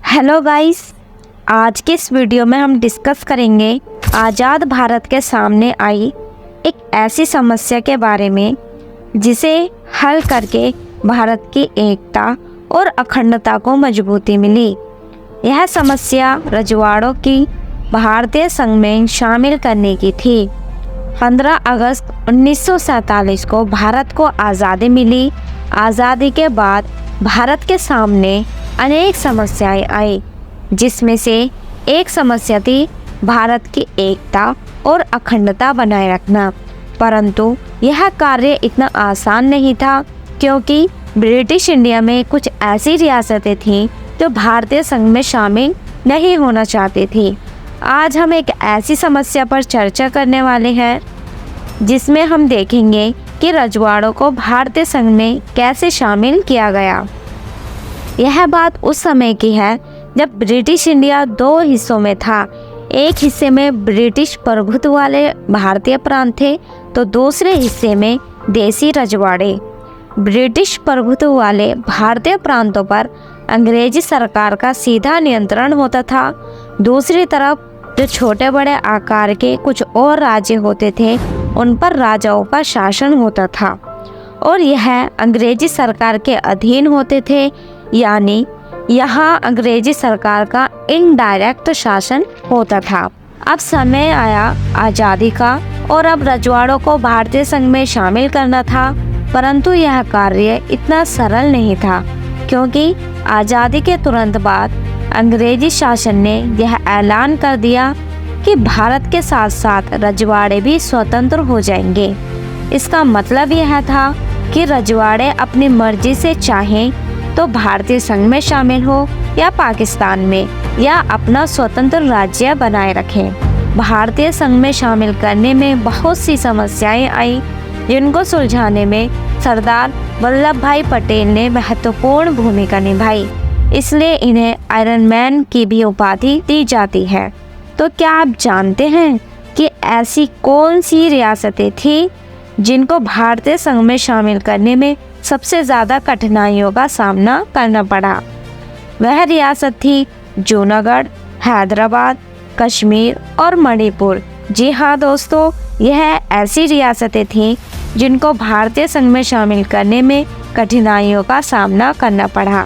Hello guys, आज के इस वीडियो में हम डिस्कस करेंगे आज़ाद भारत के सामने आई एक ऐसी समस्या के बारे में जिसे हल करके भारत की एकता और अखंडता को मजबूती मिली। यह समस्या रजवाड़ों की भारतीय संघ में शामिल करने की थी। 15 अगस्त 1947 को भारत को आज़ादी मिली। आज़ादी के बाद भारत के सामने अनेक समस्याएं आई, जिसमें से एक समस्या थी भारत की एकता और अखंडता बनाए रखना। परंतु यह कार्य इतना आसान नहीं था, क्योंकि ब्रिटिश इंडिया में कुछ ऐसी रियासतें थीं जो भारतीय संघ में शामिल नहीं होना चाहती थी। आज हम एक ऐसी समस्या पर चर्चा करने वाले हैं जिसमें हम देखेंगे कि रजवाड़ों को भारतीय संघ में कैसे शामिल किया गया। यह बात उस समय की है जब ब्रिटिश इंडिया दो हिस्सों में था। एक हिस्से में ब्रिटिश प्रभुत्व वाले भारतीय प्रांत थे, तो दूसरे हिस्से में देसी रजवाड़े। ब्रिटिश प्रभुत्व वाले भारतीय प्रांतों पर अंग्रेजी सरकार का सीधा नियंत्रण होता था। दूसरी तरफ जो छोटे बड़े आकार के कुछ और राज्य होते थे, उन पर राजाओं का शासन होता था और यह अंग्रेजी सरकार के अधीन होते थे, यानी यहाँ अंग्रेजी सरकार का इनडायरेक्ट शासन होता था। अब समय आया आज़ादी का और अब रजवाड़ों को भारतीय संघ में शामिल करना था, परंतु यह कार्य इतना सरल नहीं था, क्योंकि आज़ादी के तुरंत बाद अंग्रेजी शासन ने यह ऐलान कर दिया कि भारत के साथ साथ रजवाड़े भी स्वतंत्र हो जाएंगे। इसका मतलब यह था कि रजवाड़े अपनी मर्जी से चाहें तो भारतीय संघ में शामिल हो या पाकिस्तान में, या अपना स्वतंत्र राज्य बनाए रखें। भारतीय संघ में शामिल करने में बहुत सी समस्याएं आई, जिनको सुलझाने में सरदार वल्लभ भाई पटेल ने महत्वपूर्ण भूमिका निभाई। इसलिए इन्हें आयरन मैन की भी उपाधि दी जाती है। तो क्या आप जानते हैं कि ऐसी कौन सी रियासतें थीं जिनको भारतीय संघ में शामिल करने में सबसे ज़्यादा कठिनाइयों का सामना करना पड़ा? वह रियासत थी जूनागढ़, हैदराबाद, कश्मीर और मणिपुर। जी हाँ दोस्तों, यह ऐसी रियासतें थीं जिनको भारतीय संघ में शामिल करने में कठिनाइयों का सामना करना पड़ा।